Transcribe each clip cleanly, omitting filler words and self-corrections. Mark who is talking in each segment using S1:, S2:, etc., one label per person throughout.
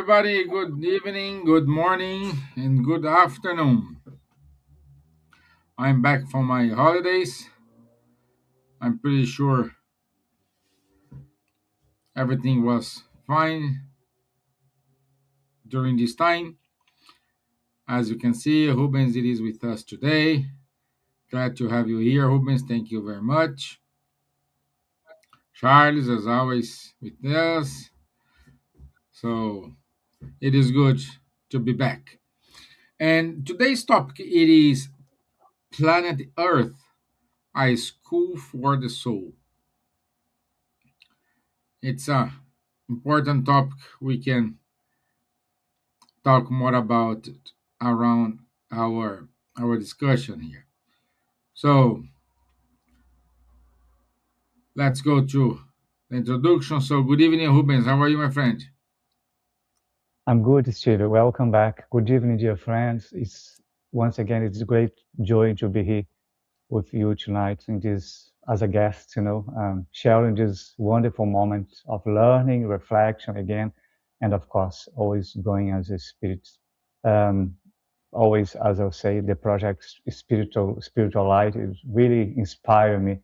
S1: everybody. Good evening, good morning, and good afternoon. I'm back from my holidays. I'm pretty sure everything was fine during this time. As you can see, Rubens it is with us today. Glad to have you here, Rubens. Thank you very much. Charles, as always, with us. So it is good to be back. And today's topic it is Planet Earth, a school for the soul. It's a important topic. We can talk more about it around our discussion here. So let's go to the introduction. So good evening, Rubens. How are you, my friend?
S2: I'm good, Steve. Welcome back. Good evening, dear friends. It's a great joy to be here with you tonight in this as a guest, sharing this wonderful moment of learning, reflection again, and of course, always going as a spirit. Um, Always, as I'll say, the project spiritual light is really inspire me,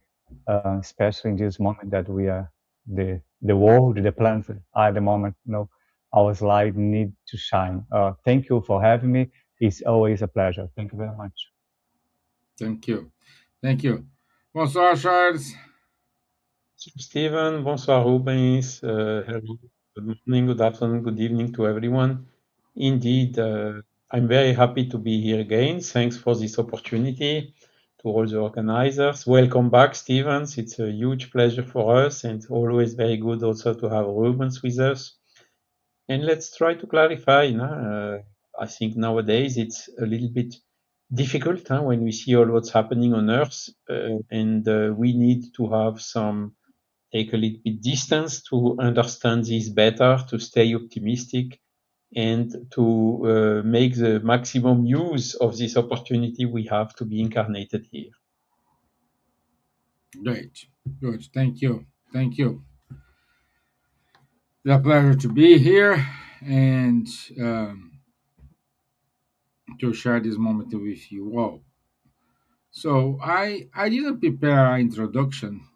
S2: especially in this moment that we are the world, the planet are at the moment. Our light need to shine. Thank you for having me. It's always a pleasure. Thank you very much.
S1: Thank you. Thank you. Bonsoir, Charles.
S3: Stevan, bonsoir Rubens, hello, good morning, good afternoon, good evening to everyone. Indeed, I'm very happy to be here again. Thanks for this opportunity to all the organizers. Welcome back, Stevens. It's a huge pleasure for us and always very good also to have Rubens with us. And let's try to clarify. I think nowadays it's a little bit difficult when we see all what's happening on Earth, and we need to have some take a little bit distance to understand this better, to stay optimistic, and to make the maximum use of this opportunity we have to be incarnated here.
S1: Great. Good. Thank you. Thank you. It's a pleasure to be here and to share this moment with you all. So I didn't prepare an introduction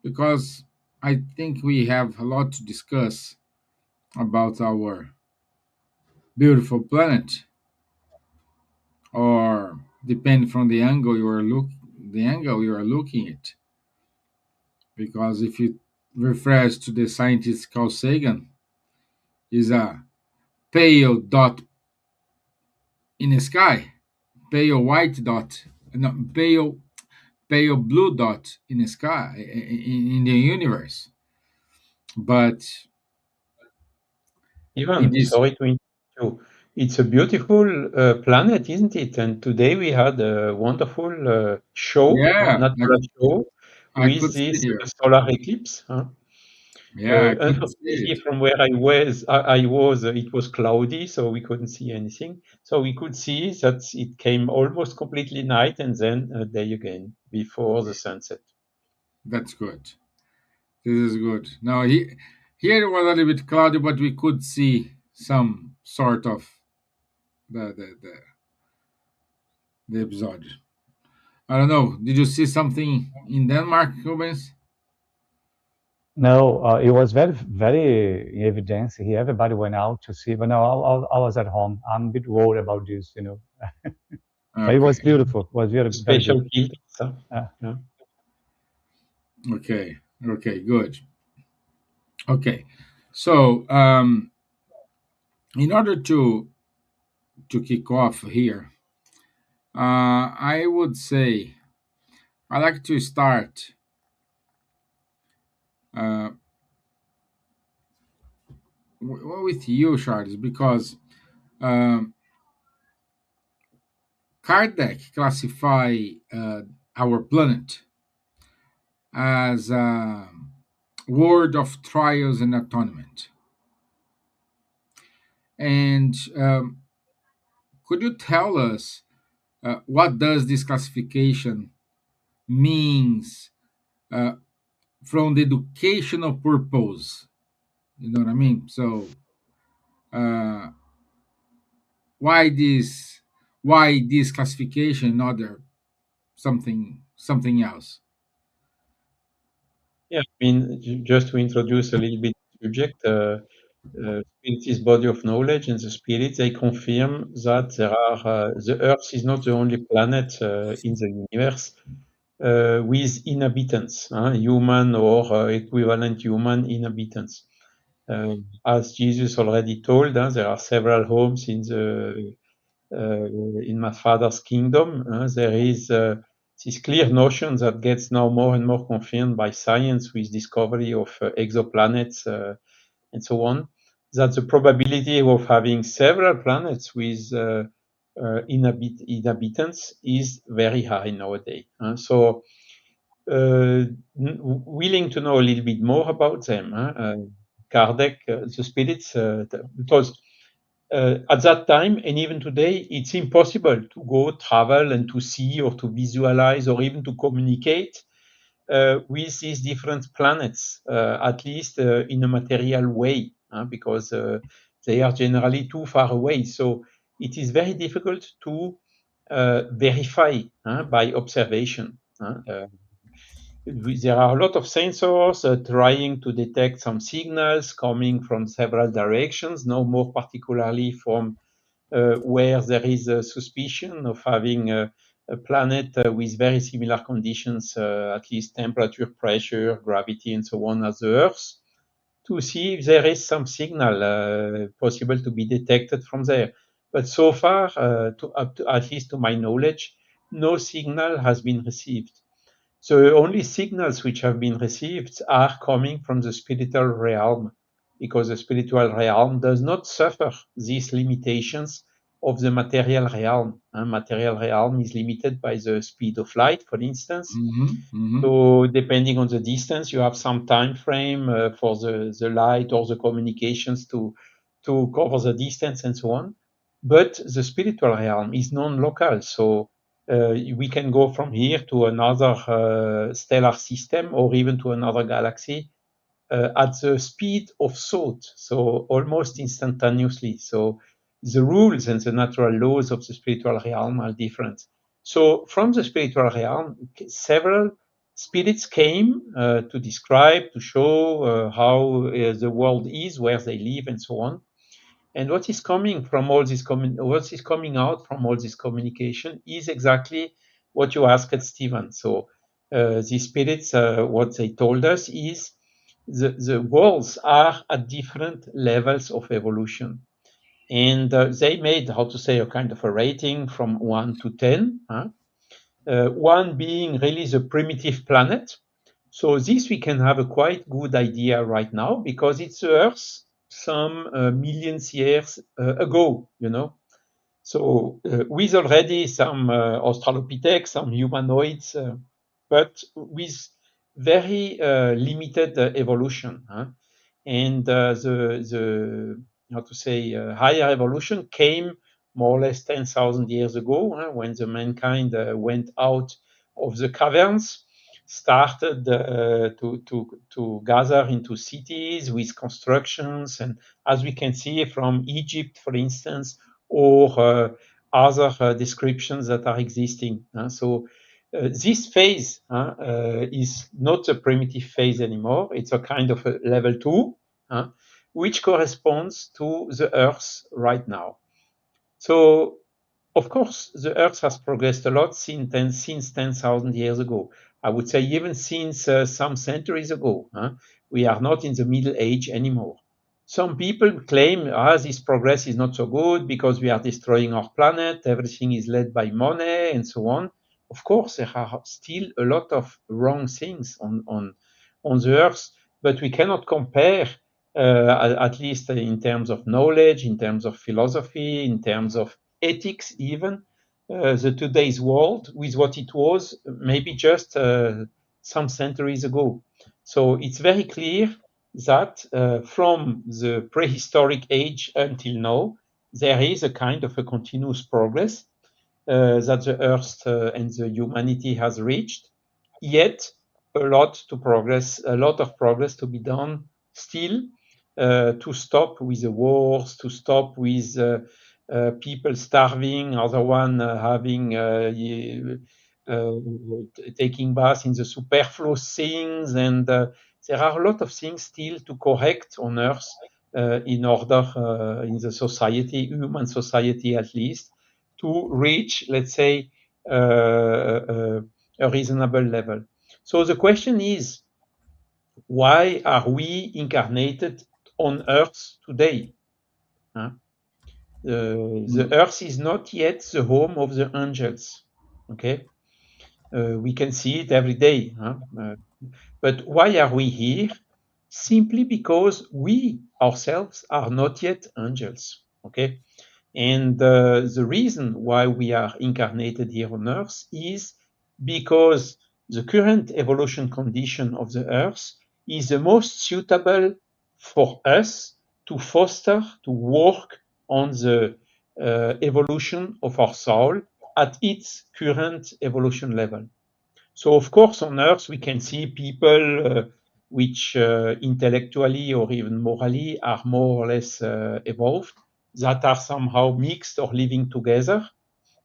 S1: because I think we have a lot to discuss about our beautiful planet, or depend from the angle you are looking at. Because if you refresh to the scientist Carl Sagan, is a pale dot in the sky, pale white dot, no, pale blue dot in the sky in the universe. But in
S3: Ivan,
S1: this,
S3: sorry to interrupt you. It's a beautiful planet, isn't it? And today we had a wonderful show,
S1: yeah,
S3: natural show,
S1: I
S3: with
S1: could see
S3: this
S1: here.
S3: solar eclipse.
S1: Yeah, I could see
S3: Unfortunately,
S1: it.
S3: from where I was, it was cloudy, so we couldn't see anything. So we could see that it came almost completely night and then day again before the sunset.
S1: That's good. This is good. Now here it was a little bit cloudy, but we could see some sort of the the the, the episode. I don't know. Did you see something in Denmark, Rubens?
S2: No, it was very in evidence here. Everybody went out to see, but no, I was at home. I'm a bit worried about this. But it was
S1: Okay,
S2: beautiful. It was very, very
S3: Special
S2: beautiful.
S3: filters, huh?
S2: Uh,
S3: Yeah.
S1: okay, okay, good. Okay, so in order to kick off here, I would say I like to start uh, with you, Charles, because um, Kardec classify our planet as a world of trials and atonement. And could you tell us what does this classification means uh, from the educational purpose? You know what I mean? So uh, why this why this classification, not other something else?
S3: Yeah, I mean, just to introduce a little bit the subject, spirit is body of knowledge, and the spirit, they confirm that there are the Earth is not the only planet in the universe with inhabitants, human or equivalent human inhabitants. As Jesus already told, there are several homes in my Father's kingdom. There is this clear notion that gets now more and more confirmed by science with discovery of exoplanets and so on, that the probability of having several planets with inhabitants is very high nowadays. So, willing to know a little bit more about them, Kardec, the spirits, because at that time and even today, it's impossible to go travel and to see or to visualize or even to communicate with these different planets, at least in a material way, because they are generally too far away. So it is very difficult to verify by observation. There are a lot of sensors trying to detect some signals coming from several directions, no more particularly from where there is a suspicion of having a planet with very similar conditions, at least temperature, pressure, gravity, and so on as the Earth, to see if there is some signal possible to be detected from there. But so far, at least to my knowledge, no signal has been received. So only signals which have been received are coming from the spiritual realm, because the spiritual realm does not suffer these limitations of the material realm. Material realm is limited by the speed of light, for instance. So depending on the distance, you have some time frame for the light or the communications to cover the distance and so on. But the spiritual realm is non-local, so we can go from here to another stellar system or even to another galaxy at the speed of thought, so almost instantaneously. So the rules and the natural laws of the spiritual realm are different. So from the spiritual realm, several spirits came to describe, to show how the world is, where they live, and so on. And what is coming from all this what is coming out from all this communication is exactly what you asked, Stevan. So these spirits, what they told us is the worlds are at different levels of evolution. And they made, how to say, a kind of a rating from 1 to 10. 1 being really the primitive planet. So this we can have a quite good idea right now because it's Earth some millions years ago, you know. So with already some Australopithecus, some humanoids, but with very limited evolution. And the how to say higher evolution came more or less 10,000 years ago when the mankind went out of the caverns, started to gather into cities with constructions, and as we can see from Egypt, for instance, or other descriptions that are existing. So this phase is not a primitive phase anymore. It's a kind of a level 2, which corresponds to the Earth right now. So, of course, the Earth has progressed a lot since 10,000 years ago. I would say even since some centuries ago. We are not in the Middle Age anymore. Some people claim this progress is not so good because we are destroying our planet, everything is led by money, and so on. Of course, there are still a lot of wrong things on the Earth, but we cannot compare, at least in terms of knowledge, in terms of philosophy, in terms of ethics, even the today's world with what it was maybe just some centuries ago. So it's very clear that from the prehistoric age until now, there is a kind of a continuous progress that the Earth and the humanity has reached. Yet, a lot of progress to be done still, to stop with the wars, to stop with people starving, other one having taking bath in the superfluous things, and there are a lot of things still to correct on Earth in order in the society, human society at least, to reach, let's say, a reasonable level. So the question is, why are we incarnated on Earth today? Huh? The Earth is not yet the home of the angels. Okay, we can see it every day. Huh? But why are we here? Simply because we ourselves are not yet angels. Okay, and the reason why we are incarnated here on Earth is because the current evolution condition of the Earth is the most suitable for us to foster, to work on the evolution of our soul at its current evolution level. So, of course, on Earth, we can see people which intellectually or even morally are more or less evolved, that are somehow mixed or living together.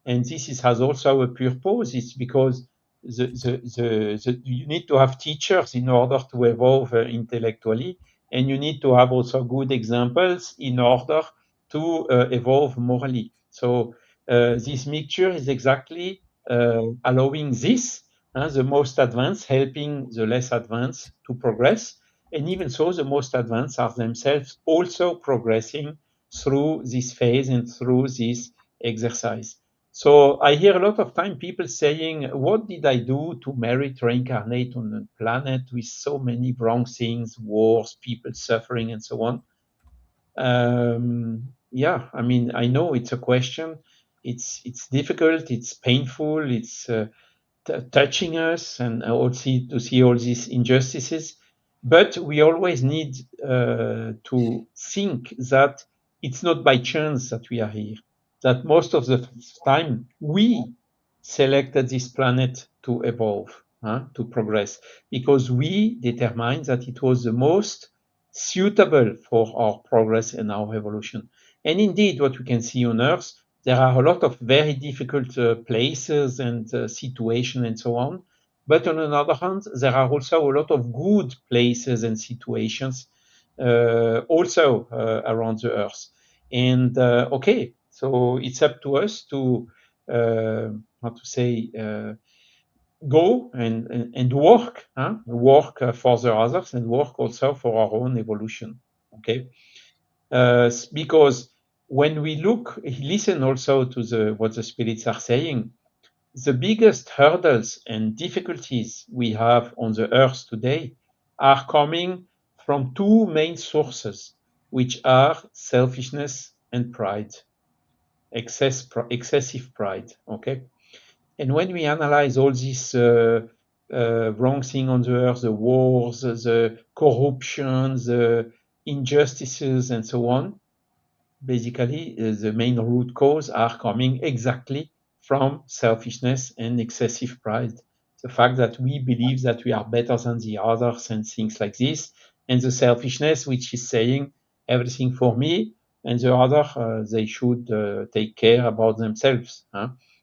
S3: And this has also a purpose. It's because you need to have teachers in order to evolve intellectually, and you need to have also good examples in order to evolve morally. So this mixture is exactly allowing this, the most advanced helping the less advanced to progress. And even so, the most advanced are themselves also progressing through this phase and through this exercise. So I hear a lot of time people saying, what did I do to merit reincarnate on a planet with so many wrong things, wars, people suffering, and so on? Yeah, I mean, I know it's a question. It's difficult. It's painful. It's touching us, and also to see all these injustices. But we always need to think that it's not by chance that we are here, that most of the time we selected this planet to evolve, to progress, because we determined that it was the most suitable for our progress and our evolution. And indeed, what we can see on Earth, there are a lot of very difficult places and situations and so on. But on another hand, there are also a lot of good places and situations also around the Earth. And okay, so it's up to us to, how to say, go and work, work for the others and work also for our own evolution. Okay, because when we listen also to what the spirits are saying, the biggest hurdles and difficulties we have on the earth today are coming from two main sources, which are selfishness and pride, excessive pride. Okay, and when we analyze all these wrong things on the earth, the wars, the corruption, the injustices, and so on, basically the main root cause are coming exactly from selfishness and excessive pride. The fact that we believe that we are better than the others and things like this, and the selfishness which is saying everything for me, and the other they should take care about themselves,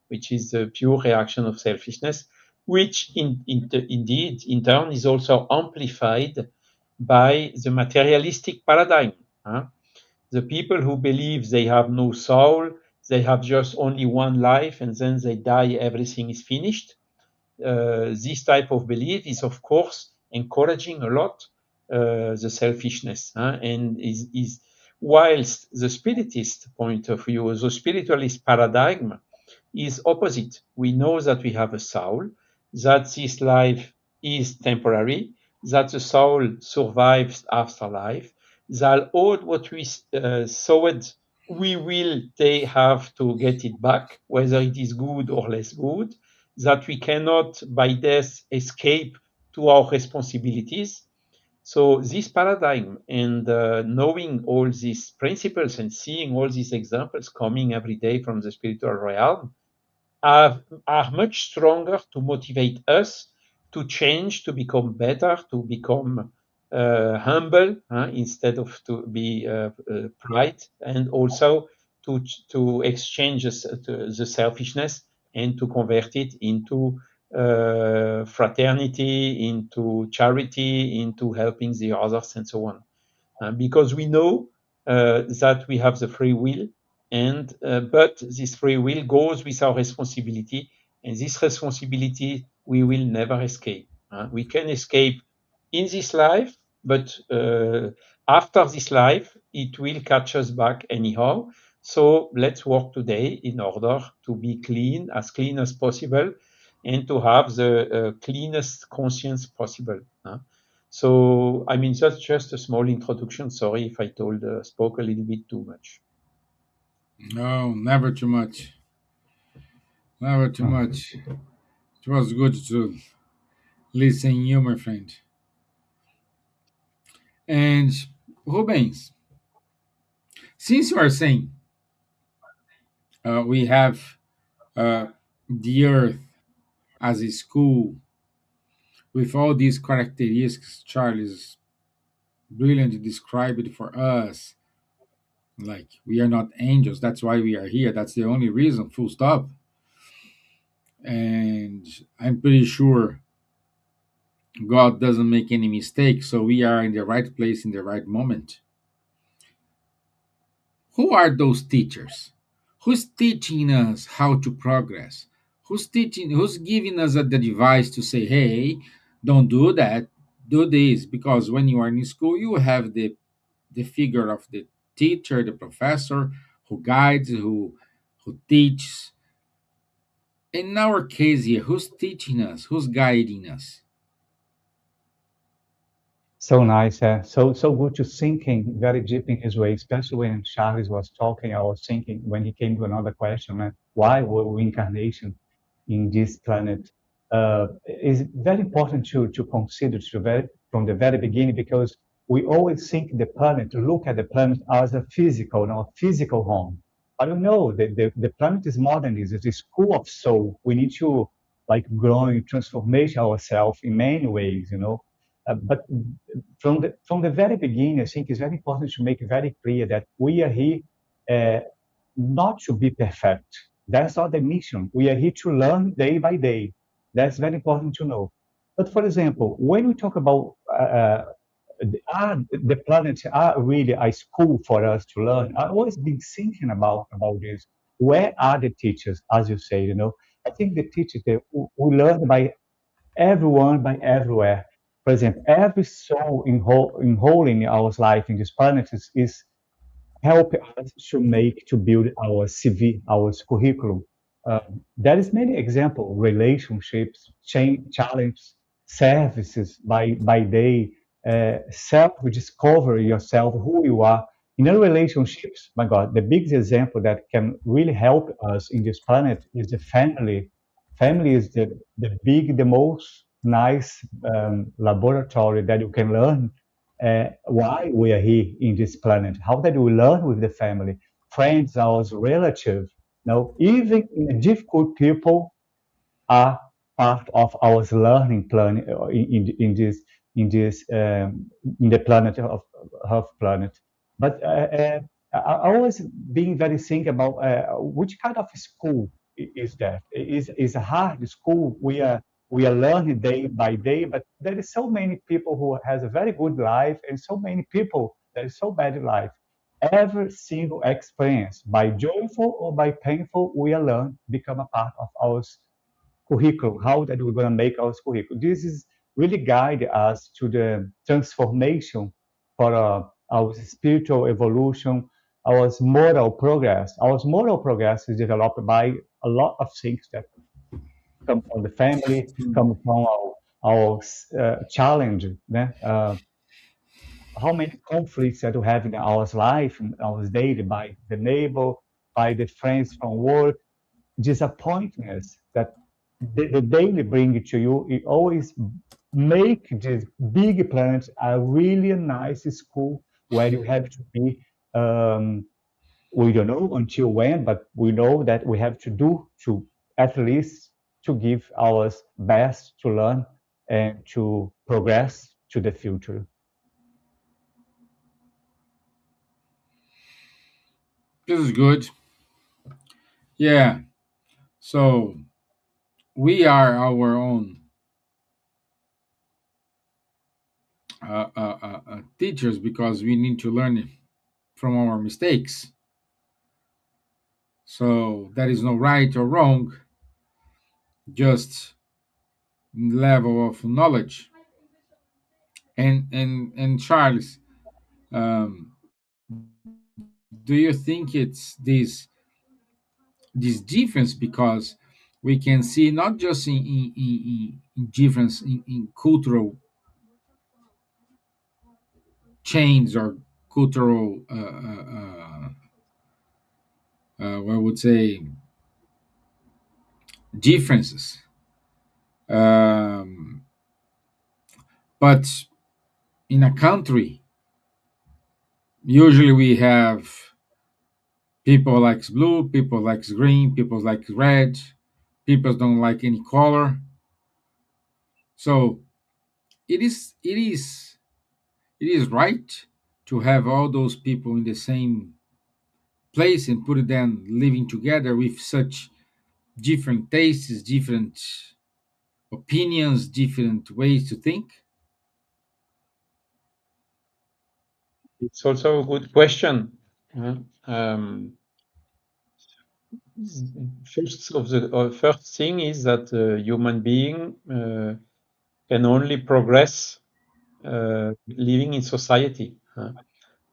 S3: which is the pure reaction of selfishness, which indeed in turn is also amplified by the materialistic paradigm. The people who believe they have no soul, they have just only one life, and then they die, everything is finished. This type of belief is, of course, encouraging a lot the selfishness, and is whilst the spiritist point of view, the spiritualist paradigm is opposite. We know that we have a soul, that this life is temporary, that the soul survives after life, that all what we sowed, we will have to get it back, whether it is good or less good, that we cannot by death escape to our responsibilities. So this paradigm and knowing all these principles and seeing all these examples coming every day from the spiritual realm are much stronger to motivate us to change, to become better, to become humble instead of to be pride, and also to exchange the selfishness and to convert it into fraternity, into charity, into helping the others, and so on. Because we know that we have the free will, and but this free will goes with our responsibility, and this responsibility we will never escape. We can escape in this life, but after this life, it will catch us back anyhow. So let's work today in order to be clean, as clean as possible, and to have the cleanest conscience possible. So, I mean, that's just a small introduction. Sorry if I spoke a little bit too much.
S1: No, never too much. Never too
S2: Uh,
S1: much. It was good to listen you, my friend. And Rubens, since you are saying we have uh, the Earth as a school with all these characteristics Charles brilliantly described for us, like we are not angels, that's why we are here, that's the only reason, full stop. And I'm pretty sure God doesn't make any mistakes, so we are in the right place in the right moment. Who are those teachers? Who's teaching us how to progress? Who's giving us the device to say, hey, don't do that, do this? Because when you are in school, you have the figure of the teacher, the professor who guides, who teaches. In our case here, who's teaching us? Who's guiding us?
S2: So nice. So good to thinking very deep in his way, especially when Charles was talking. I was thinking when he came to another question, why were we incarnation in this planet? Is very important to consider from the very beginning because we always think the planet, look at the planet as a physical, not physical home. I don't know. The planet is more than this. It's a school of soul. We need to like grow and transformation ourselves in many ways, you know. But from the very beginning, I think it's very important to make very clear that we are here uh, not to be perfect. That's not the mission. We are here to learn day by day. That's very important to know. But for example, when we talk about the planets are really a school for us to learn. I've always been thinking about this. Where are the teachers, as you say? You know, I think the teachers we learn by everyone by everywhere. For example, every soul in in our life in this planet is help us to make to build our CV, our curriculum. There is many example relationships, challenges, services by day, self discover yourself, who you are. In our relationships, my God, the biggest example that can really help us in this planet is the family. Family is the most nice laboratory that you can learn why we are here in this planet. How that we learn with the family, friends, our relatives. Now, even in a difficult people are part of our learning plan in this in the planet of planet. But I always being very think about which kind of school is that? Is a hard school. We are learning day by day, but there is so many people who has a very good life and so many people that is so bad life. Every single experience, by joyful or by painful, we are learn become a part of our curriculum, how that we're going to make our curriculum. This is really guide us to the transformation for our spiritual evolution, our moral progress. Our moral progress is developed by a lot of things that come from the family, come from our challenge. How many conflicts that we have in our life, in our daily, by the neighbor, by the friends from work, disappointments that the daily bring it to you, it always make this big planet a really nice school where you have to be. Um, we don't know until when, but we know that we have to do to at least to give our best to learn and to progress to the future.
S1: This is good. Yeah. So we are our own teachers because we need to learn from our mistakes. So there is no right or wrong, just level of knowledge. And Charles, um, do you think it's this difference because we can see not just in difference in cultural chains or cultural I would say differences, um, but in a country usually we have people likes blue, people likes green, people like red, people don't like any color. So it is right to have all those people in the same place and put them living together with such different tastes, different opinions, different ways to think.
S3: It's also a good question. uh, um, first thing is that human being can only progress living in society.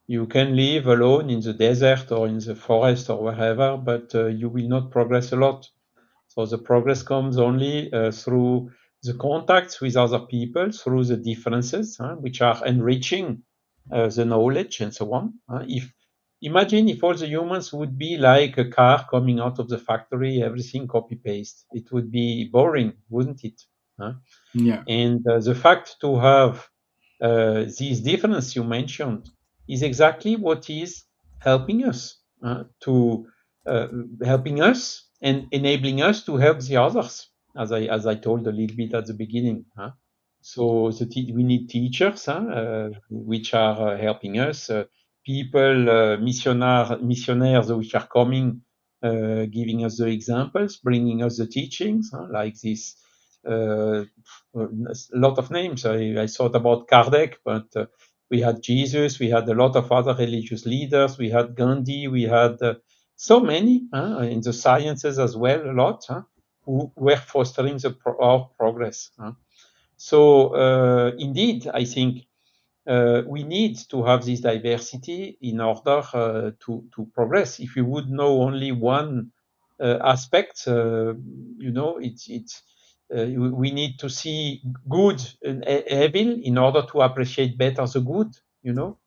S3: You can live alone in the desert or in the forest or wherever, but you will not progress a lot. So the progress comes only through the contacts with other people, through the differences, which are enriching the knowledge and so on. If imagine if all the humans would be like a car coming out of the factory, everything copy paste, it would be boring, wouldn't it? Huh?
S1: Yeah.
S3: And the fact to have these differences you mentioned is exactly what is helping us to uh, helping us and enabling us to help the others, as I told a little bit at the beginning. So we need teachers which are helping us, people, missionaires which are coming, giving us the examples, bringing us the teachings, like this. Uh, a lot of names. I thought about Kardec, but we had Jesus, we had a lot of other religious leaders, we had Gandhi, we had so many in the sciences as well, a lot who were fostering our progress. So indeed, I think we need to have this diversity in order to progress. If you would know only one aspect, we need to see good and evil in order to appreciate better the good. You know,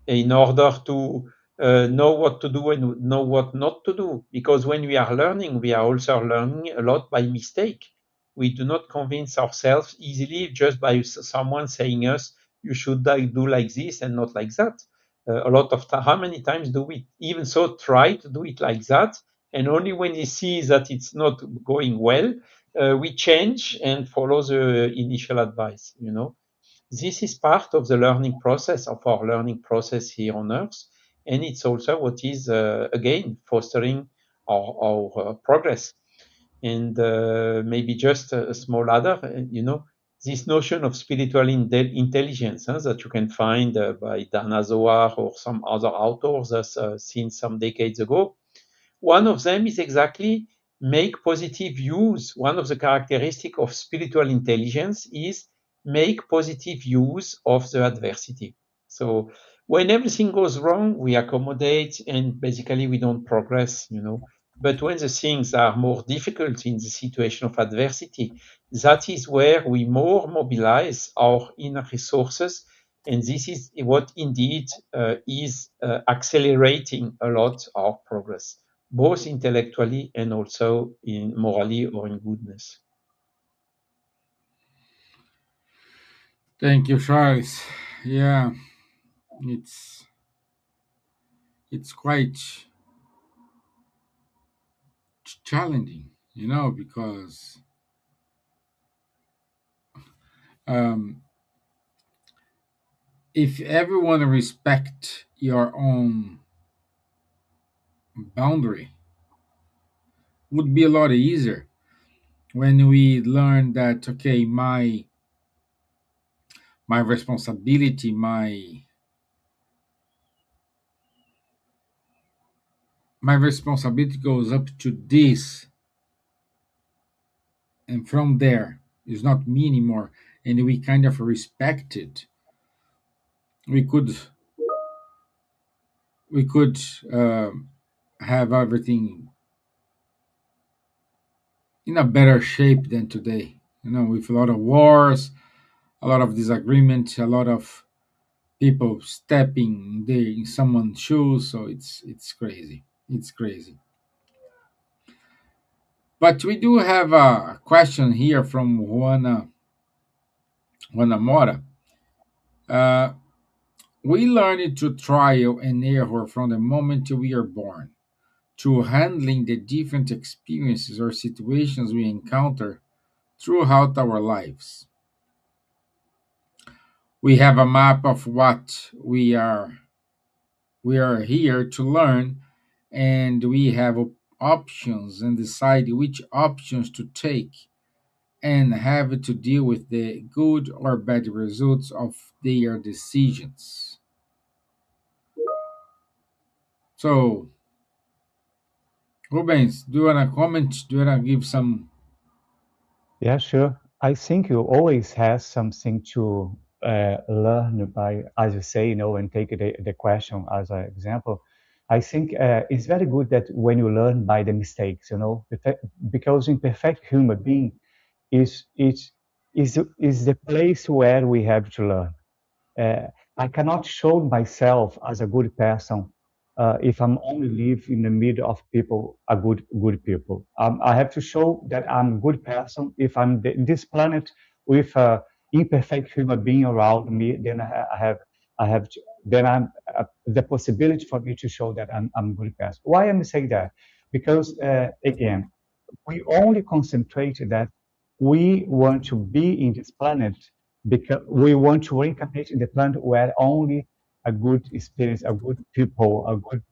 S3: in order to know what to do and know what not to do. Because when we are learning, we are also learning a lot by mistake. We do not convince ourselves easily just by someone saying us, you should do like this and not like that. A lot of time, how many times do we even so try to do it like that? And only when we see that it's not going well, we change and follow the initial advice, you know. This is part of the learning process of our learning process here on Earth, and it's also what is again fostering our progress. And maybe just a small other, this notion of spiritual intelligence that you can find by Dana Zohar or some other authors since some decades ago. One of them is exactly make positive use. One of the characteristics of spiritual intelligence is make positive use of the adversity. So when everything goes wrong, we accommodate and basically we don't progress, you know. But when the things are more difficult in the situation of adversity, that is where we more mobilize our inner resources. And this is what indeed is accelerating a lot our progress, both intellectually and also in morally or in goodness.
S1: Thank you, Charles. Yeah, it's it's quite challenging, because um, if everyone respect your own boundary would be a lot easier when we learn that, okay, my responsibility, my responsibility goes up to this, and from there is not me anymore, and we kind of respect it. We could we could have everything in a better shape than today. With a lot of wars, a lot of disagreement, a lot of people stepping in someone's shoes. So it's crazy. It's crazy. But we do have a question here from Juana Mora. Uh, we learn to trial and error from the moment we are born, to handling the different experiences or situations we encounter throughout our lives. We have a map of what we are here to learn, and we have options and decide which options to take and have to deal with the good or bad results of their decisions. So, Rubens, do you want to comment? Do you want to give some?
S2: Yeah, sure. I think you always have something to learn by, as you say, and take the question as an example. I think it's very good that when you learn by the mistakes, because imperfect human being is the place where we have to learn. uh, I cannot show myself as a good person if I'm only live in the middle of people, a good people. I have to show that I'm a good person if I'm in this planet with imperfect human being around me. Then I have to, then I'm the possibility for me to show that I'm a good person. Why am I saying that? Because again, we only concentrate that we want to be in this planet because we want to reincarnate in the planet where only a good experience, a good people, a good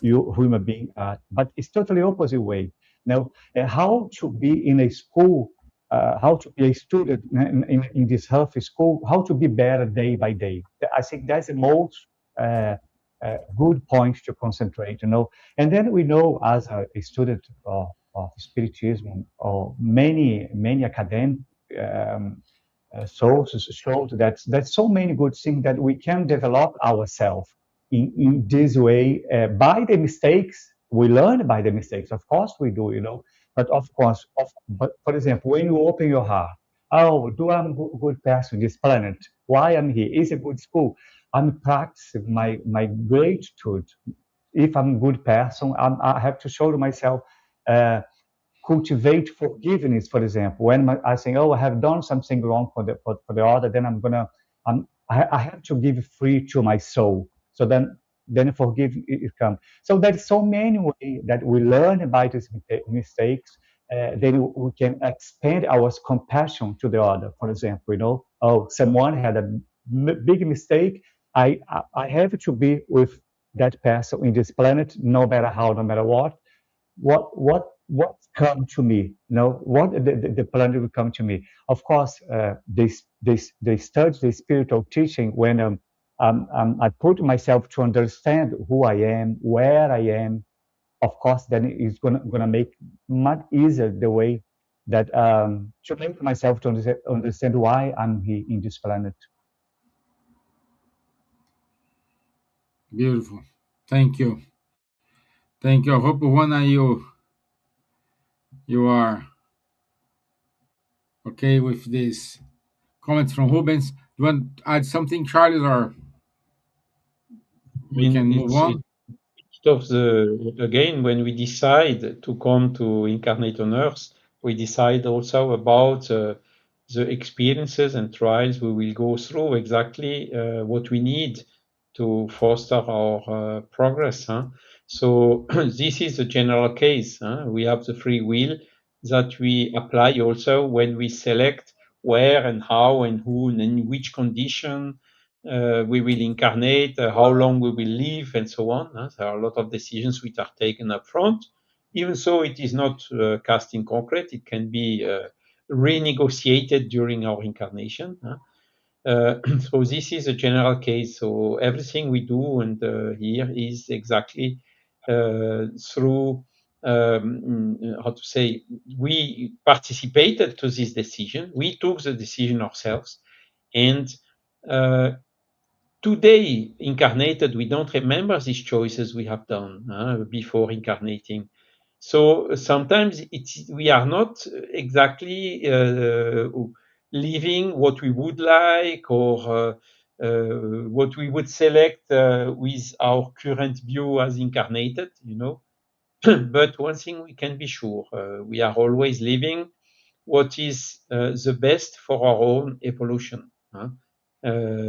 S2: human being are. But it's totally opposite way. Now, how to be in a school, how to be a student in this healthy school, how to be better day by day. I think that's the most uh, good point to concentrate. And then we know as a student of spiritism or many academic um, sources showed that there's so many good things that we can develop ourselves in this way by the mistakes. We learn by the mistakes, of course we do. But of course, but for example, when you open your heart, oh, do I'm a good person on this planet? Why I'm here? Is a good school? I'm practicing my gratitude. If I'm a good person, I have to show to myself. Uh, Cultivate forgiveness, for example. When I say, "Oh, I have done something wrong for the other," then I have to give free to my soul. So then forgive it comes. So there's so many ways that we learn by these mistakes. Then we can expand our compassion to the other. For example, oh, someone had a big mistake. I have to be with that person in this planet, no matter how, no matter what come to me, what the planet will come to me. Of course, they study the spiritual teaching when I put myself to understand who I am, where I am. Of course, then it's gonna make much easier the way that to make myself to understand why I'm here in this planet.
S1: Beautiful. Thank you. Thank you. I hope, Juana, you are okay with this comments from Rubens. Do you want to add something, Charles, or
S3: I
S1: we
S3: mean,
S1: can move on?
S3: of the again, when we decide to come to incarnate on Earth, we decide also about the experiences and trials we will go through, exactly what we need to foster our progress. So this is the general case. We have the free will that we apply also when we select where and how and who and in which condition we will incarnate, how long we will live, and so on. There are a lot of decisions which are taken up front. Even so, it is not cast in concrete. It can be renegotiated during our incarnation. So this is a general case. So everything we do and here is exactly through how to say, we participated to this decision. We took the decision ourselves, and today incarnated, we don't remember these choices we have done before incarnating. So sometimes we are not exactly living what we would like or what we would select with our current view as incarnated, you know. But one thing we can be sure, we are always living what is the best for our own evolution.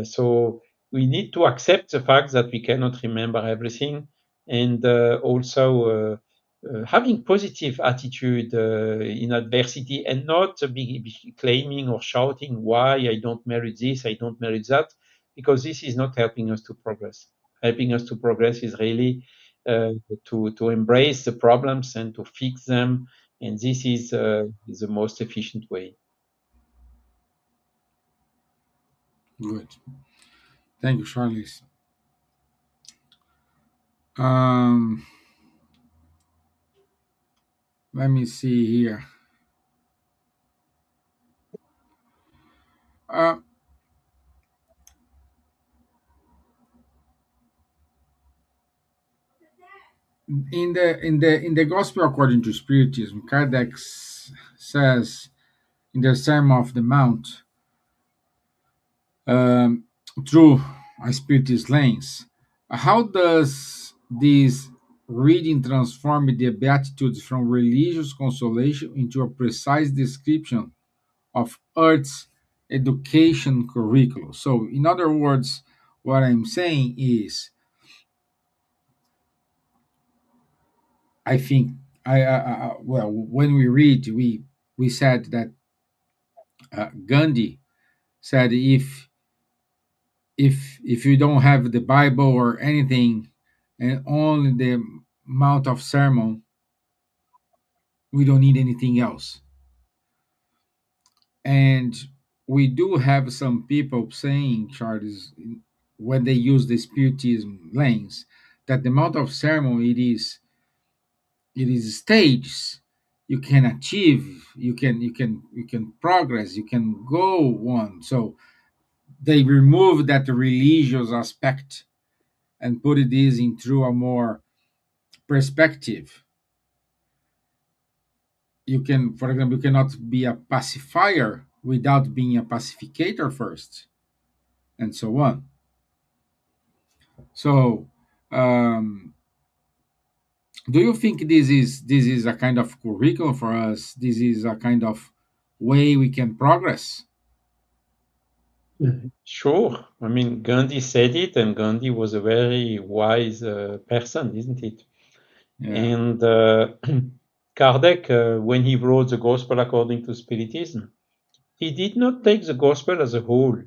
S3: So we need to accept the fact that we cannot remember everything, and also having positive attitude in adversity, and not be claiming or shouting why I don't merit this, I don't merit that, because this is not helping us to progress. Helping us to progress is really to embrace the problems and to fix them, and this is the most efficient way.
S1: Good. Thank you, Charles. Um, Let me see here. Uh, in the Gospel according to Spiritism, Kardec says in the Sermon of the Mount, um, through a Spiritist lens, how does this reading transform the Beatitudes from religious consolation into a precise description of Earth's education curriculum? So, in other words, what I'm saying is, I think well, when we read, we said that Gandhi said, if you don't have the Bible or anything, and only the Mount of Sermon, we don't need anything else. And we do have some people saying, Charles, when they use the Spiritism lens, that the Mount of Sermon, it is stages you can achieve, you can progress, you can go on. So they remove that religious aspect and put this into a more perspective. You can, for example, you cannot be a pacifier without being a pacificator first, and so on. So do you think this is a kind of curriculum for us? This is a kind of way we can progress?
S3: Sure. I mean, Gandhi said it, and Gandhi was a very wise person, isn't it?
S1: Yeah.
S3: And Kardec, when he wrote the Gospel according to Spiritism, he did not take the Gospel as a whole,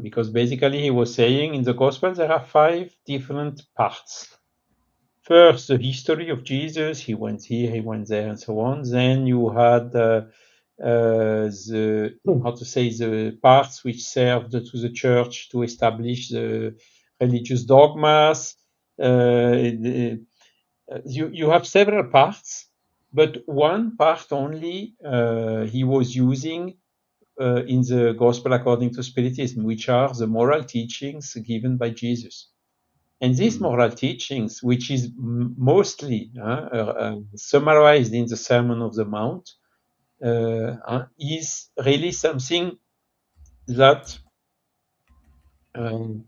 S3: because basically he was saying in the Gospel there are 5 different parts. First, the history of Jesus, he went here, he went there, and so on. Then you had the how to say, the parts which served to the church to establish the religious dogmas. You have several parts, but one part only he was using in the Gospel according to Spiritism, which are the moral teachings given by Jesus. And these
S1: Mm.
S3: moral teachings, which is mostly summarized in the Sermon of the Mount, is really something that um,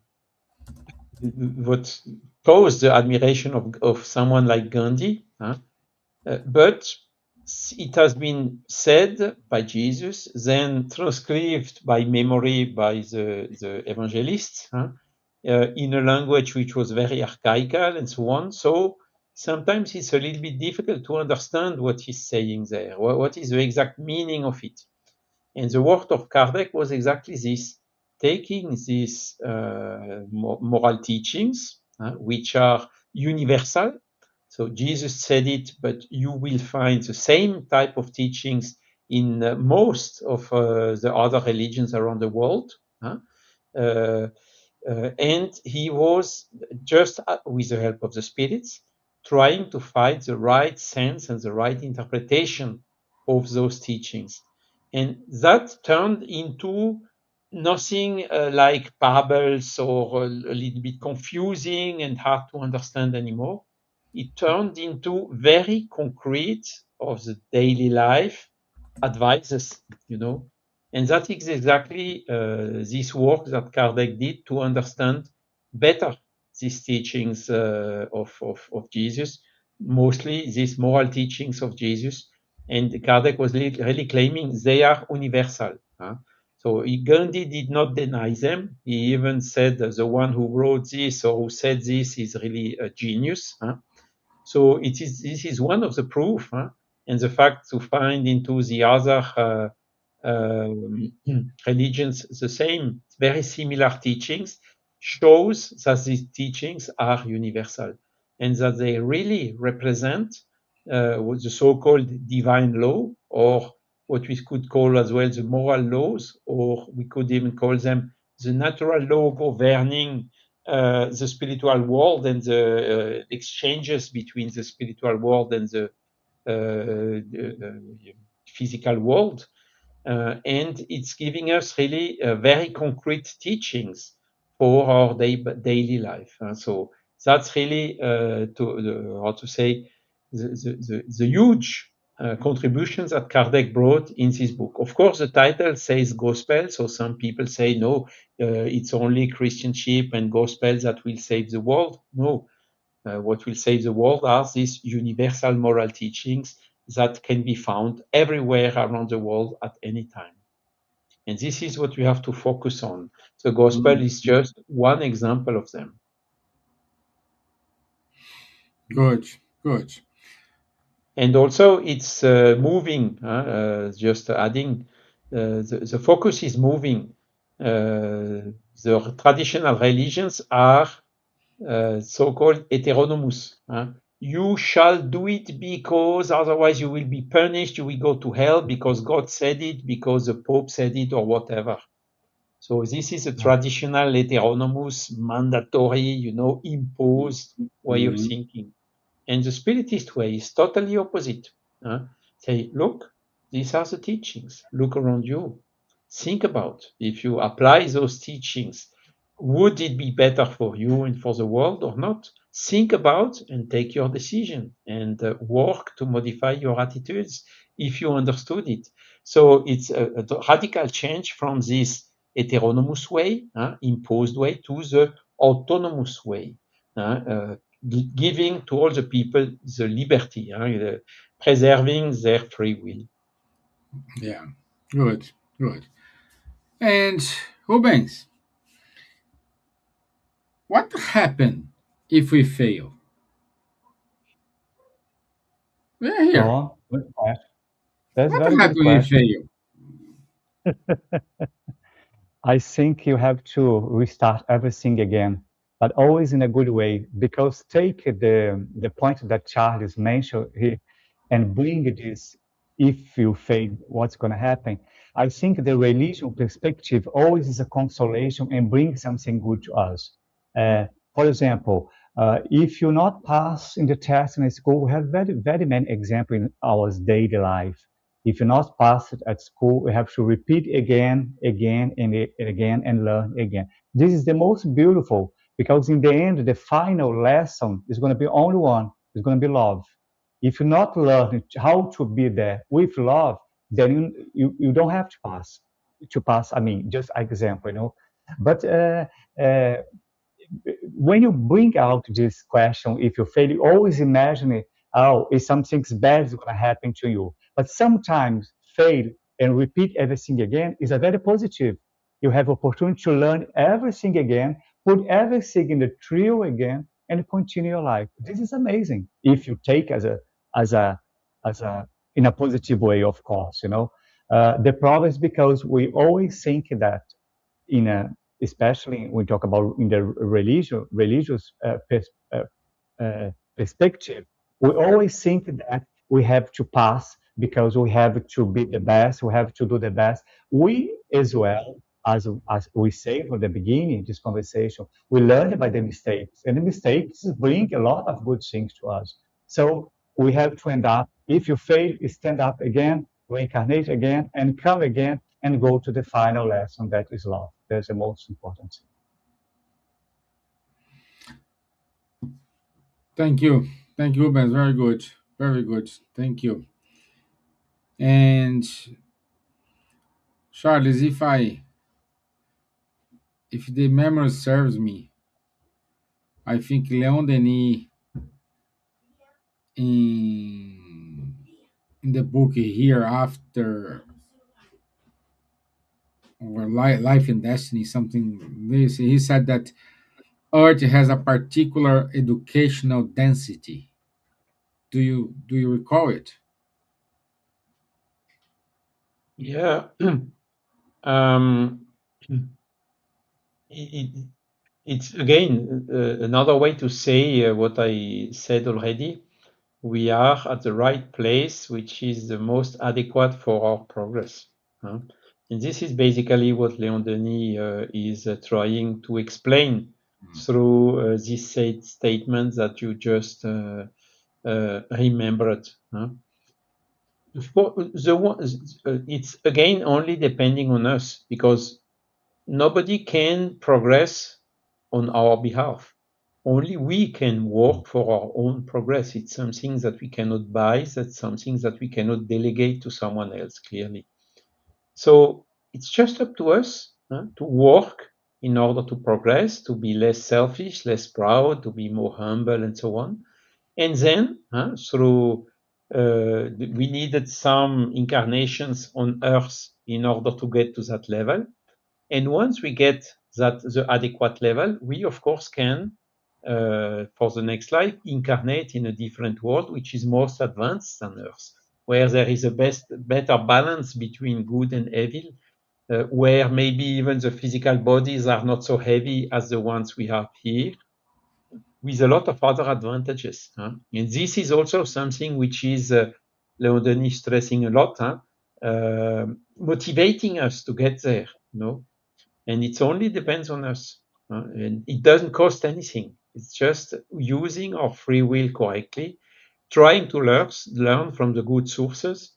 S3: what caused the admiration of someone like Gandhi. But it has been said by Jesus, then transcribed by memory by the evangelists in a language which was very archaical and so on. So sometimes it's a little bit difficult to understand what he's saying there. What is the exact meaning of it? And the work of Kardec was exactly this, taking these moral teachings, which are universal. So Jesus said it, but you will find the same type of teachings in most of the other religions around the world. Uh, and he was just with the help of the spirits trying to find the right sense and the right interpretation of those teachings. And that turned into nothing like parables or a little bit confusing and hard to understand anymore. It turned into very concrete of the daily life advices, and that is exactly this work that Kardec did to understand better these teachings of Jesus, mostly these moral teachings of Jesus. And Kardec was really claiming they are universal. So Gandhi did not deny them. He even said the one who wrote this or who said this is really a genius. So this is one of the proof, and the fact to find into the other religions the same, very similar teachings shows that these teachings are universal and that they really represent what the so-called divine law, or what we could call as well the moral laws, or we could even call them the natural law governing the spiritual world and the exchanges between the spiritual world and the physical world. And it's giving us really very concrete teachings for our daily life. So that's really how to say the huge contributions that Kardec brought in this book. Of course, the title says gospel, so some people say no, it's only Christianship and gospel that will save the world. No, what will save the world are these universal moral teachings that can be found everywhere around the world at any time. And this is what we have to focus on. The gospel is just one example of them.
S1: Good, good.
S3: And also it's moving, just adding, the focus is moving. The traditional religions are so-called heteronomous. You shall do it because otherwise you will be punished, you will go to hell because God said it, because the Pope said it, or whatever. So this is a traditional heteronomous, mandatory, imposed way of thinking. And the spiritist way is totally opposite. Say, look, these are the teachings. Look around you. Think about if you apply those teachings, would it be better for you and for the world or not? Think about and take your decision and work to modify your attitudes if you understood it. So it's a radical change from this heteronomous way, imposed way, to the autonomous way. Giving to all the people the liberty, preserving their free will.
S1: Yeah, good, good. And Rubens, what happened if we fail? We're here.
S2: Oh, good question. That's a
S1: What
S2: very good
S1: happened if we
S2: question.
S1: fail?
S2: I think you have to restart everything again, but always in a good way. Because take the point that Charles mentioned here and bring this, if you fail, what's going to happen? I think the religion perspective always is a consolation and brings something good to us. For example, if you not pass in the test in school, we have very, very many examples in our daily life. If you not pass it at school, we have to repeat again, again, and again, and learn again. This is the most beautiful because in the end, the final lesson is going to be only one. It's going to be love. If you not learn how to be there with love, then you don't have to pass. To pass, I mean, just example. But uh, when you bring out this question, if you fail, you always imagine it, oh, if something bad is going to happen to you. But sometimes fail and repeat everything again is a very positive. You have opportunity to learn everything again, put everything in the trio again, and continue your life. This is amazing if you take as a as a in a positive way, of course. The problem is because we always think that in a, especially when we talk about in the religious perspective, we always think that we have to pass because we have to be the best, we have to do the best. We as well, as we say from the beginning of this conversation, we learn by the mistakes, and the mistakes bring a lot of good things to us. So we have to end up, if you fail, stand up again, reincarnate again, and come again, and go to the final lesson, that is love. That's the most important thing.
S1: Thank you. Thank you, Ben. Very good. Very good. Thank you. And Charles, if the memory serves me, I think Leon Denis in the book here after or life and destiny, something this he said that art has a particular educational density. Do you recall it?
S3: Yeah. um, it, it's again another way to say what I said already. We are at the right place, which is the most adequate for our progress. Huh? And this is basically what Leon Denis is trying to explain through this statement that you just remembered. Huh? It's again only depending on us because nobody can progress on our behalf. Only we can work for our own progress. It's something that we cannot buy. That's something that we cannot delegate to someone else, clearly. So it's just up to us to work in order to progress, to be less selfish, less proud, to be more humble, and so on. And then, through we needed some incarnations on Earth in order to get to that level. And once we get the adequate level, we of course can, for the next life, incarnate in a different world, which is most advanced than Earth, where there is a better balance between good and evil, where maybe even the physical bodies are not so heavy as the ones we have here, with a lot of other advantages. And this is also something which is Leon Denis stressing a lot, motivating us to get there. And it only depends on us. And it doesn't cost anything. It's just using our free will correctly, trying to learn from the good sources.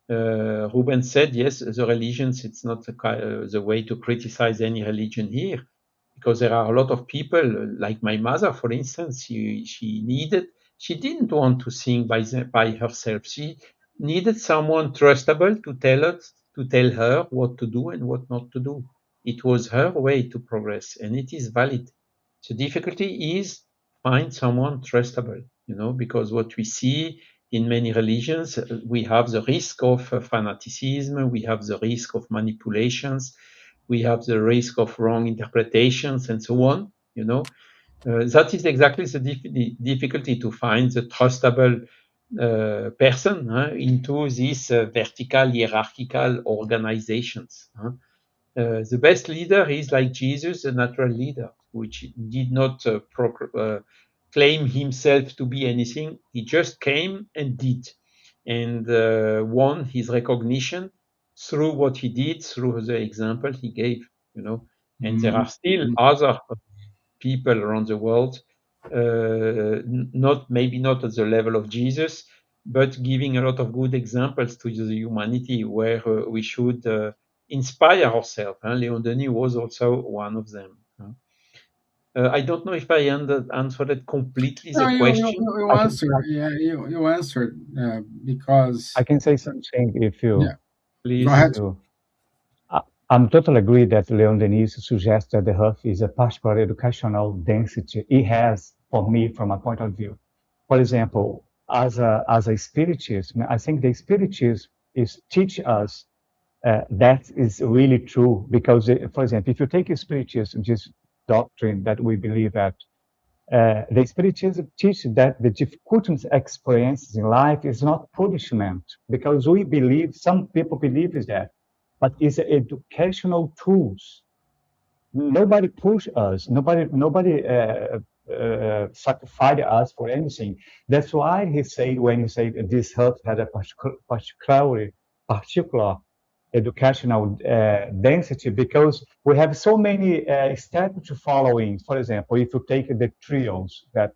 S3: Ruben said, yes, the religions, it's not the way to criticize any religion here, because there are a lot of people, like my mother, for instance, she didn't want to sing by herself. She needed someone trustable to tell her what to do and what not to do. It was her way to progress, and it is valid. The difficulty is find someone trustable, because what we see in many religions, we have the risk of fanaticism, we have the risk of manipulations, we have the risk of wrong interpretations, and so on. That is exactly the difficulty to find the trustable person into these vertical hierarchical organizations. The best leader is like Jesus, a natural leader, which did not claim himself to be anything. He just came and did, and won his recognition through what he did, through the example he gave. And there are still
S1: Mhm.
S3: other people around the world, maybe not at the level of Jesus, but giving a lot of good examples to the humanity where we should inspire ourselves. Leon Denis was also one of them. I don't know if I answered completely
S1: No,
S3: the question.
S1: you
S2: I can say,
S1: answered. Yeah, you answered because
S2: I can say something if
S1: yeah.
S2: you,
S1: Go
S2: if
S3: Please.
S1: ahead.
S2: you, I, I'm totally agree that Leon Denis suggests that the Huff is a particular educational density it has for me from a point of view. For example, as a spiritist, I think the spiritist is teach us that is really true because, for example, if you take a spiritism, this doctrine that we believe that the spiritism teach that the difficult experiences in life is not punishment because we believe some people believe is that, but it's educational tools nobody pushed us. Nobody sacrificed us for anything. That's why he said when he said this hut had a particular educational density because we have so many steps to follow in. For example, if you take the trios that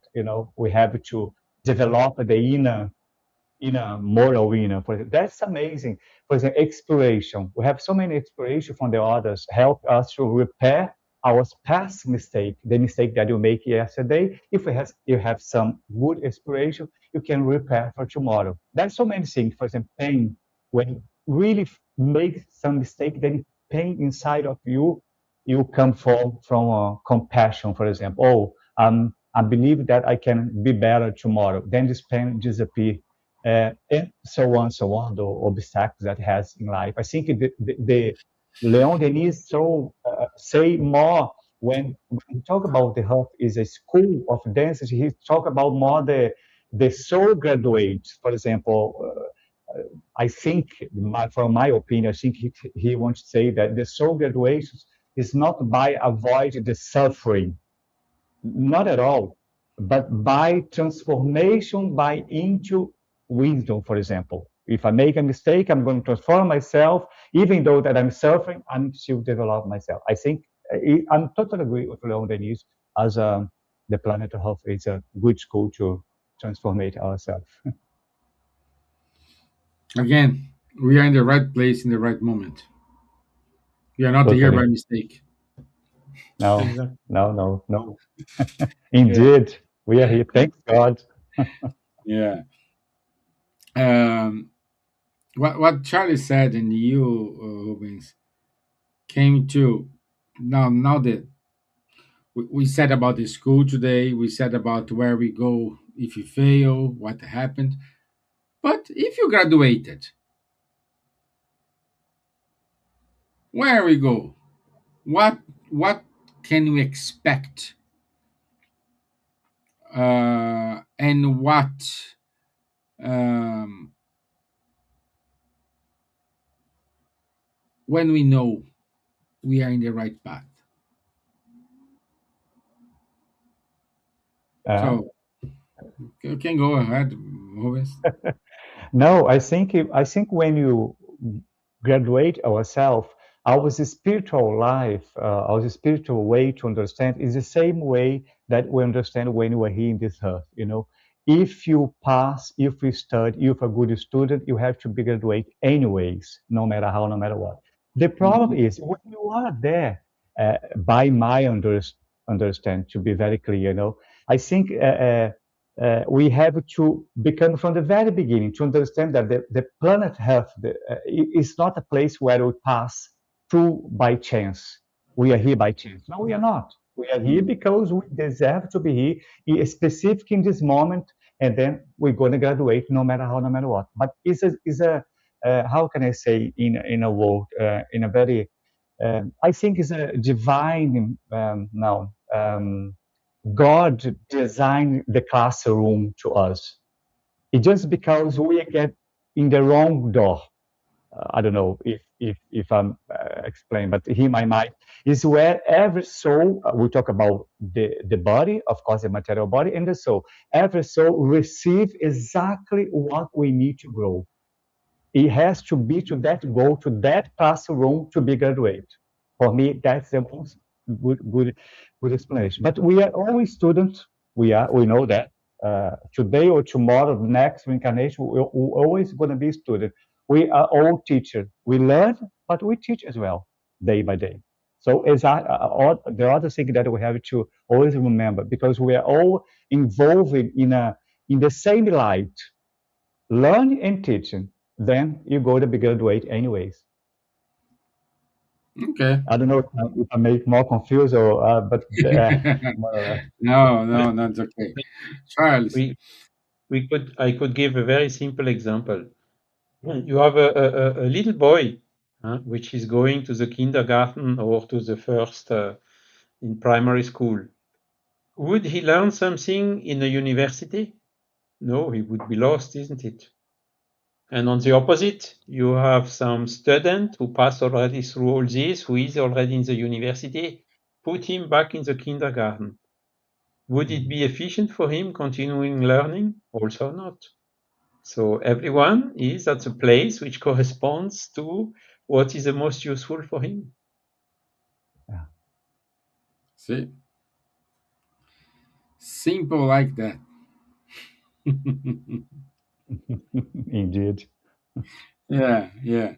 S2: we have to develop the inner moral inner. For example, that's amazing. For example, exploration. We have so many exploration from the others help us to repair our past mistake, the mistake that you make yesterday. If you have some good inspiration, you can repair for tomorrow. There's so many things. For example, pain. When you really make some mistake, then pain inside of you, you come from compassion. For example, I believe that I can be better tomorrow. Then this pain disappear and so on, the obstacles that has in life. I think the Leon Denis so say more when he talk about the Huff is a school of dances. He talk about more the soul graduates. For example, I think, from my opinion, I think he wants to say that the soul graduations is not by avoid the suffering, not at all, but by transformation, by into wisdom, for example. If I make a mistake, I'm going to transform myself. Even though that I'm suffering, I'm still develop myself. I think I'm totally agree with Leon Denis as the planet Earth is a good school to transformate ourselves.
S1: Again, we are in the right place in the right moment. We are not here by
S2: Totally.
S1: mistake.
S2: No,
S3: Exactly.
S2: no, no, no.
S1: Yeah,
S2: Indeed, we are here. Thank God.
S1: yeah. Um, what Charlie said and you, Rubens, came to now that we said about the school today, we said about where we go if you fail, what happened. But if you graduated, where we go? What can we expect? And what um, when we know we are in the right path?
S2: Uh,
S1: So you can go ahead, Rubens.
S2: No, I think when you graduate ourselves, our spiritual life, our spiritual way to understand is the same way that we understand when we're here in this earth. If you pass, if you study, if you're a good student, you have to be graduate anyways, no matter how, no matter what. The problem
S1: Mhm.
S2: is when you are there, by my understand, to be very clear, I think. We have to become from the very beginning to understand that the planet Earth is not a place where we pass through by chance. We are here by chance. No, we are not. We are here
S1: Mm.
S2: because we deserve to be here, specific in this moment, and then we're going to graduate no matter how, no matter what. But it's a how can I say in a word, in a very I think it's a divine now. God designed the classroom to us. It's just because we get in the wrong door. I don't know if I'm explaining, but here my mind is where every soul. We talk about the body, of course, the material body, and the soul. Every soul receive exactly what we need to grow. It has to be to that goal, to that classroom to be graduate. For me, that's the most good explanation. But we are always students. We know that. Today or tomorrow, next reincarnation, we're always going to be student. We are all teachers. We learn, but we teach as well, day by day. So the other thing that we have to always remember, because we are all involved in the same light, learning and teaching, then you go to be graduate anyways.
S1: Okay.
S2: I don't know if I make more confused or, but more or less.
S1: No, no, that's okay. Charles.
S3: We I could give a very simple example. You have a little boy, which is going to the kindergarten or to the first in primary school. Would he learn something in a university? No, he would be lost, isn't it? And on the opposite, you have some student who passed already through all this, who is already in the university. put him back in the kindergarten. Would it be efficient for him continuing learning? Also not. So everyone is at a place which corresponds to what is the most useful for him.
S2: Yeah.
S1: See? Simple like that.
S2: Indeed.
S1: Yeah, yeah.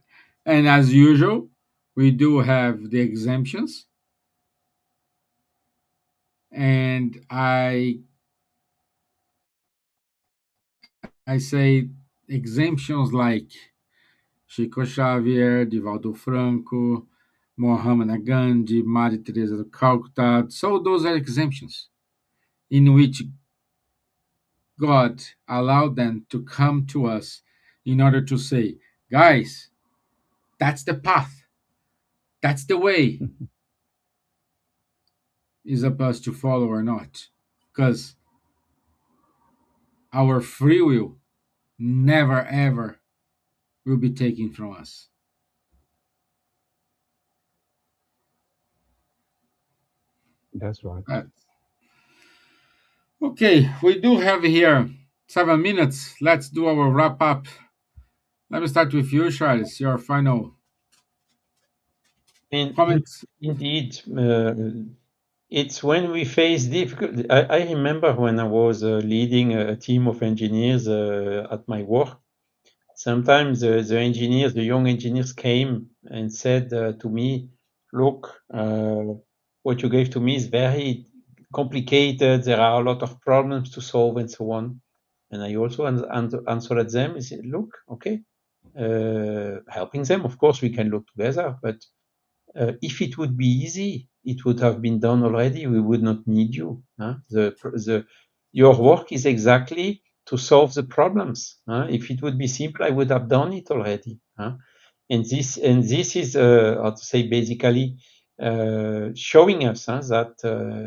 S1: And as usual, we do have the exemptions. And I say exemptions like Chico Xavier, Divaldo Franco, Mohammed Gandhi, Maria Teresa de Calcutta. So those are exemptions in which God allowed them to come to us in order to say, guys, that's the path, that's the way. Is up us to follow or not. Because our free will never ever will be taken from us.
S2: That's right.
S1: Uh, okay, we do have here 7 minutes. Let's do our wrap up. Let me start with you, Charles. Your final
S3: And
S1: comments.
S3: indeed, it's when we face difficult. I remember when I was leading a team of engineers at my work. Sometimes the engineers, the young engineers, came and said to me, "Look, what you gave to me is very complicated. There are a lot of problems to solve, and so on." And I also answered them and said, "Look, okay, helping them. Of course, we can look together, but." If it would be easy, it would have been done already. We would not need you. Your work is exactly to solve the problems. If it would be simple, I would have done it already. And this is how to say, basically showing us that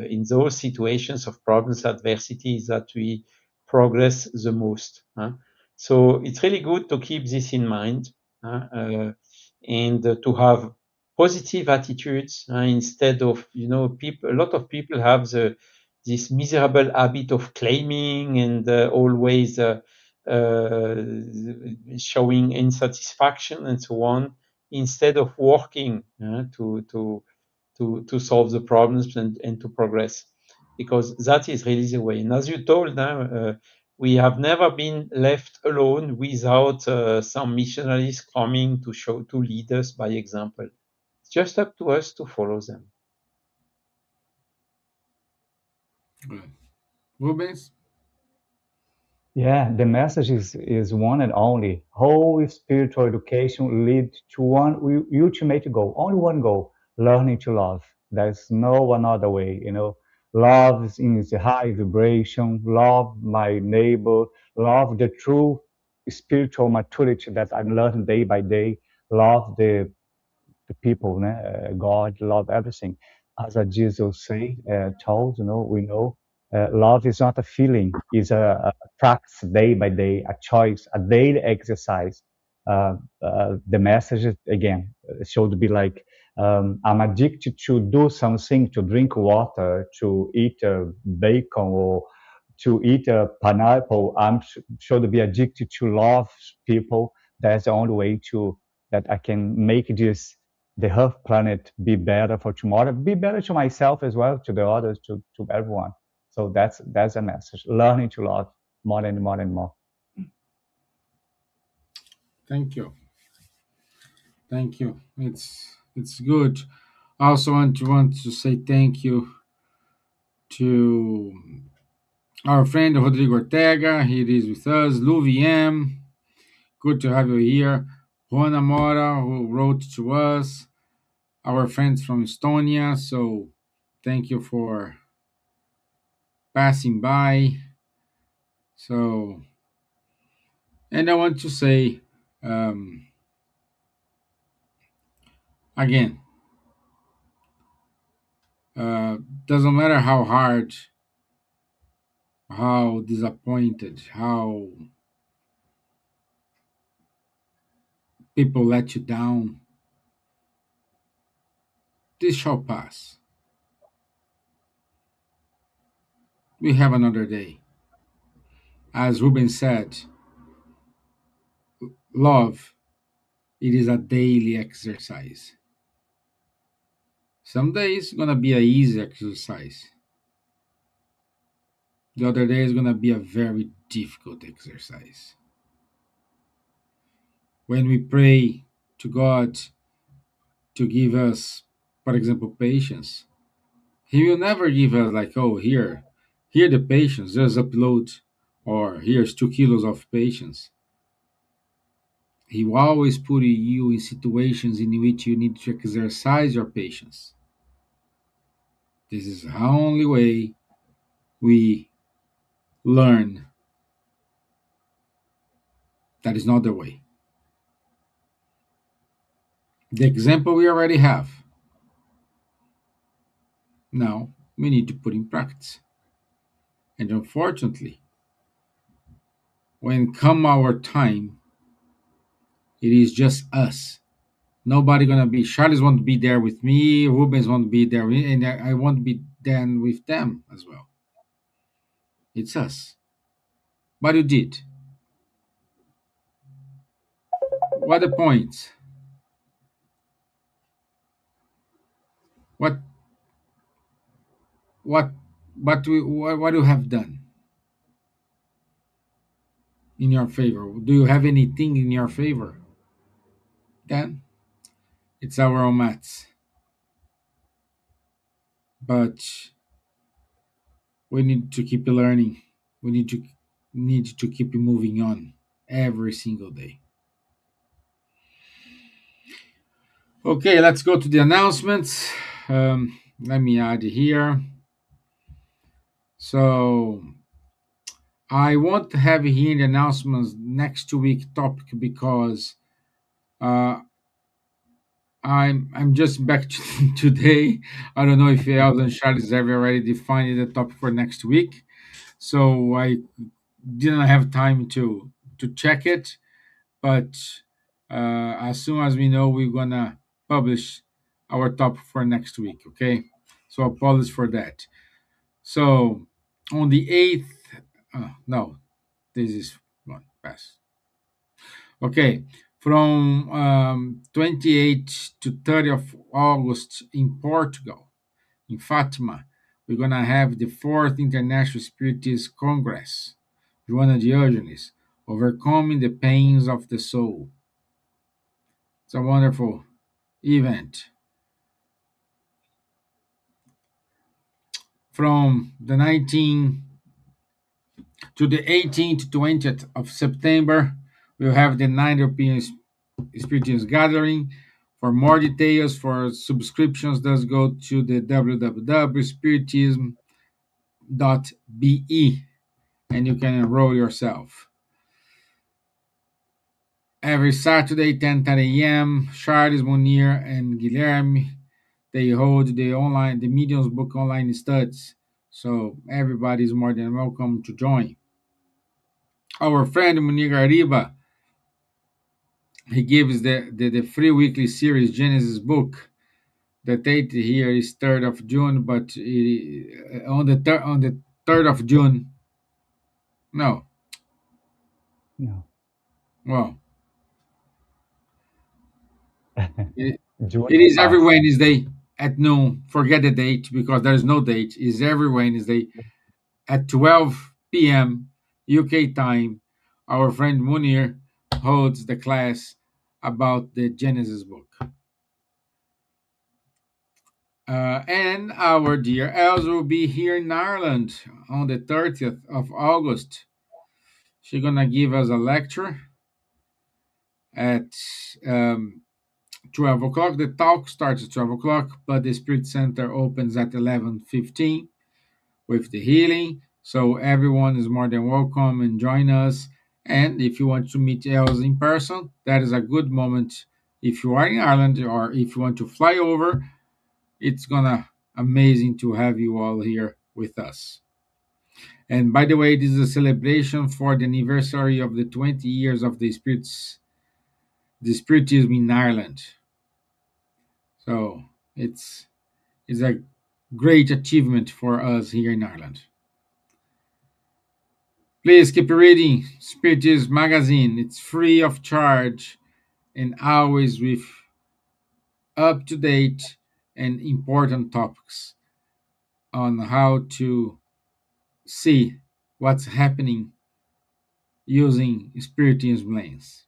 S3: in those situations of problems, adversity, is that we progress the most. So it's really good to keep this in mind, and to have positive attitudes, instead of, people. A lot of people have this miserable habit of claiming and always uh, showing insatisfaction and so on, instead of working to solve the problems and to progress, because that is really the way. And as you told now, we have never been left alone without some missionaries coming to lead us by example. It's just up to us to follow them.
S1: Good. Rubens?
S2: Yeah, the message is one and only. Whole spiritual education lead to one ultimate goal, only one goal, learning to love. There's no another way, Love is in the high vibration, love my neighbor, love the true spiritual maturity that I'm learning day by day, love the people, God love everything. As Jesus say, told, we know, love is not a feeling, it's a practice day by day, a choice, a daily exercise. The message again should be like, I'm addicted to do something, to drink water, to eat bacon, or to eat a pineapple. I'm should be addicted to love people. That's the only way to that I can make this the Earth planet be better for tomorrow, be better to myself as well, to the others, to everyone. So that's a message. Learning to love more and more and more.
S1: Thank you. Thank you. It's good. I also want to say thank you to our friend Rodrigo Ortega. He is with us. Luviem, good to have you here. Juana Mora, who wrote to us. Our friends from Estonia. So thank you for passing by. So, and I want to say um, again, uh, doesn't matter how hard, how disappointed, how people let you down, this shall pass. We have another day. As Ruben said, love, it is a daily exercise. Some days gonna be a easy exercise. The other day is gonna be a very difficult exercise. When we pray to God to give us, for example, patience, He will never give us like, oh, here the patience, just upload, or here's 2 kilos of patience. He will always put you in situations in which you need to exercise your patience. This is the only way we learn. That is not the way. The example we already have. Now we need to put in practice. And unfortunately, when come our time, it is just us. Nobody gonna be. Charles won't be there with me. Rubens won't be there, and I won't be then with them as well. It's us. But you did. What the points? What what what you have done in your favor? Do you have anything in your favor? Then it's our own maths. But we need to keep learning. We need to keep moving on every single day. Okay, let's go to the announcements. Let me add here. So I want to have here in the announcements next week topic because uh, I'm just back today. I don't know if Elsa and Charles have already defined the topic for next week, so I didn't have time to check it. But as soon as we know, we're gonna publish our topic for next week. Okay, so apologies for that. So on the 8th, no, this is one pass. Okay, from 28th to 30th of August in Portugal, in Fatima, we're gonna have the fourth International Spiritist Congress, Joana de Ângeles, Overcoming the Pains of the Soul. It's a wonderful event. From the 19th to the 18th to 20th of September, we'll have the 9th European Spiritist Gathering. For more details, for subscriptions, just go to the www.spiritism.be and you can enroll yourself. Every Saturday, 10:30 a.m., Charles, Munir, and Guilherme, they hold the Medium's Book online studies. So everybody is more than welcome to join. Our friend Munir Gariba, he gives the free weekly series Genesis book. The date here is 3rd of June, but on the 3rd of June, no,
S2: No.
S1: well, it,
S2: June
S1: it
S2: is
S1: is every
S2: past.
S1: Wednesday at noon. Forget the date because there is no date. It's every Wednesday at 12 p.m. UK time. Our friend Munir holds the class about the Genesis book. And our dear Elsa will be here in Ireland on the 30th of August. She's gonna give us a lecture at 12 o'clock. The talk starts at 12 o'clock, but the Spirit Center opens at 11:15 with the healing. So everyone is more than welcome and join us. And if you want to meet Elsa in person, that is a good moment. If you are in Ireland or if you want to fly over, it's gonna amazing to have you all here with us. And by the way, this is a celebration for the anniversary of the 20 years of the Spiritism in Ireland. So it's a great achievement for us here in Ireland. Please keep reading Spiritism Magazine. It's free of charge and always with up to date and important topics on how to see what's happening using Spiritism lens.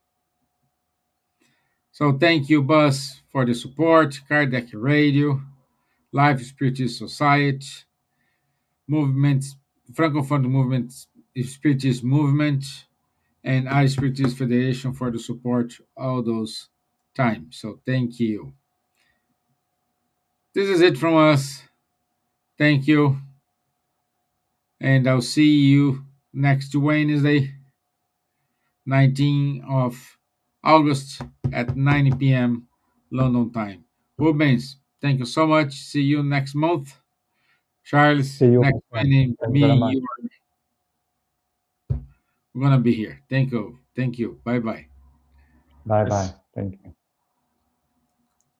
S1: So thank you, Buzz, for the support, Cardiac Radio, Life Spiritism Society, movements, Francophone movement, Spiritism movement, and I Spiritism Federation for the support all those times. So thank you. This is it from us. Thank you, and I'll see you next Wednesday, 19th of August at 9 p.m. London time. Rubens, thank you so much. See you next month. Charles,
S2: See you,
S1: next
S2: my friend.
S1: Wednesday,
S2: Thanks
S1: me,
S2: very much.
S1: we're gonna be here. Thank you. Thank you. Bye bye.
S2: Bye bye.
S3: Yes.
S2: Thank you.